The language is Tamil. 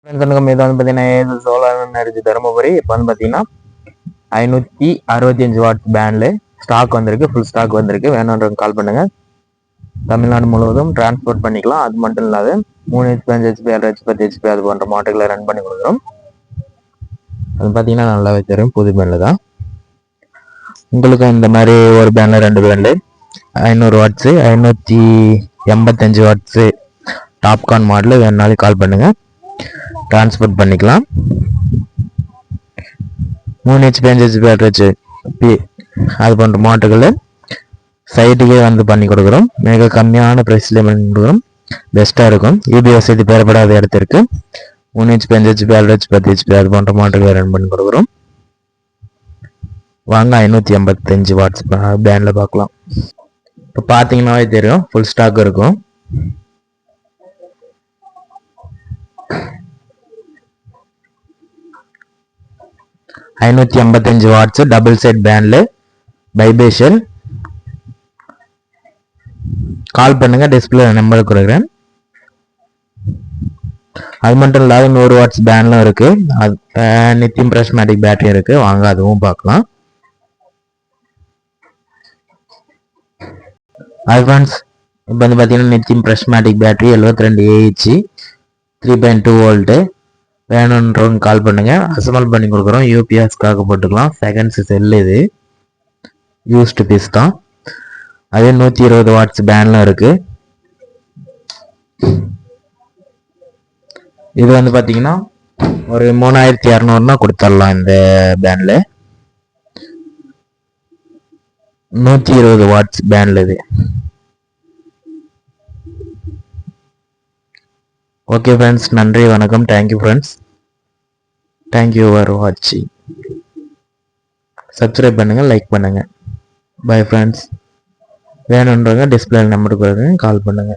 இது வந்து பார்த்தீங்கன்னா சோலார் எனர்ஜி தருமபுரி. இப்போ வந்து பார்த்தீங்கன்னா 565 வாட்ஸ் பேண்டில் ஸ்டாக் வந்திருக்கு, ஃபுல் ஸ்டாக் வந்திருக்கு. வேணுன்றவங்க கால் பண்ணுங்க. தமிழ்நாடு முழுவதும் டிரான்ஸ்போர்ட் பண்ணிக்கலாம். அது மட்டும் இல்லாத 3 HP 5 HP 7 HP 10 HP அது போன்ற மாடல்களை ரன் பண்ணி கொடுக்குறோம். அது பார்த்தீங்கன்னா நல்லாவே தெரியும், புது பேண்டில் தான். உங்களுக்கு இந்த மாதிரி ஒரு பேண்டில் 2 band 500 watts 585 watts Topcon model வேணுனாலும் கால் பண்ணுங்க, டிரான்ஸ்போர்ட் பண்ணிக்கலாம். 3 HP 5 HP பேட்டரி அது போன்ற மாட்டுகளை சைட்டுக்கே வந்து பண்ணி கொடுக்குறோம். மிக கம்மியான ப்ரைஸ்லேயே பண்ணி கொடுக்குறோம். பெஸ்ட்டாக இருக்கும். யூபி வசதி பெறப்படாத இடத்திற்கு 3 HP 5 HP 7 HP 10 HP அது போன்ற மாட்டுகளை ரன் பண்ணி கொடுக்குறோம். வாங்க 585 வாட்ஸ் பேண்டில் பார்க்கலாம். இப்போ பார்த்தீங்கன்னாவே தெரியும், ஃபுல் ஸ்டாக் இருக்கும். $585 வாட்ஸ் டபுள் செட் பேண்டில் வைப்ரேஷன். கால் பண்ணுங்க, டிஸ்பிளே நம்பர் கொடுக்குறேன். அது மட்டும் இல்லாத 100 வாட்ஸ் பேண்ட்லாம் இருக்கு. நித்தியம் பிரஸ்மேட்டிக் பேட்டரி இருக்கு. வாங்க அதுவும் பார்க்கலாம். ஃப்ரெண்ட்ஸ், இப்போ வந்து பார்த்தீங்கன்னா நித்தியம் பிரஸ்மேட்டிக் பேட்டரி 72 AH 3.2 வோல்ட்டு வேணுன்றவங்க கால் பண்ணுங்க, அசம்பிள் பண்ணி கொடுக்குறோம். யூபிஎஸ்க்காக போட்டுக்கலாம். செகண்ட்ஸ் செல், இது யூஸ்டு பீஸ் தான். அதே 120 வாட்ஸ் பேண்ட்லாம் இருக்கு. இது வந்து பார்த்தீங்கன்னா ஒரு 3200 கொடுத்துடலாம். இந்த பேண்ட்ல 120 வாட்ஸ் பேண்ட்ல இது. ஓகே ஃப்ரெண்ட்ஸ், நன்றி, வணக்கம். தேங்க்யூ ஃப்ரெண்ட்ஸ், தேங்க்யூ ஃபார் வாட்சிங். சப்ஸ்கிரைப் பண்ணுங்க, லைக் பண்ணுங்க. Bye friends. வேணுன்றவங்க டிஸ்பிளே நம்பருக்கு கால் பண்ணுங்க.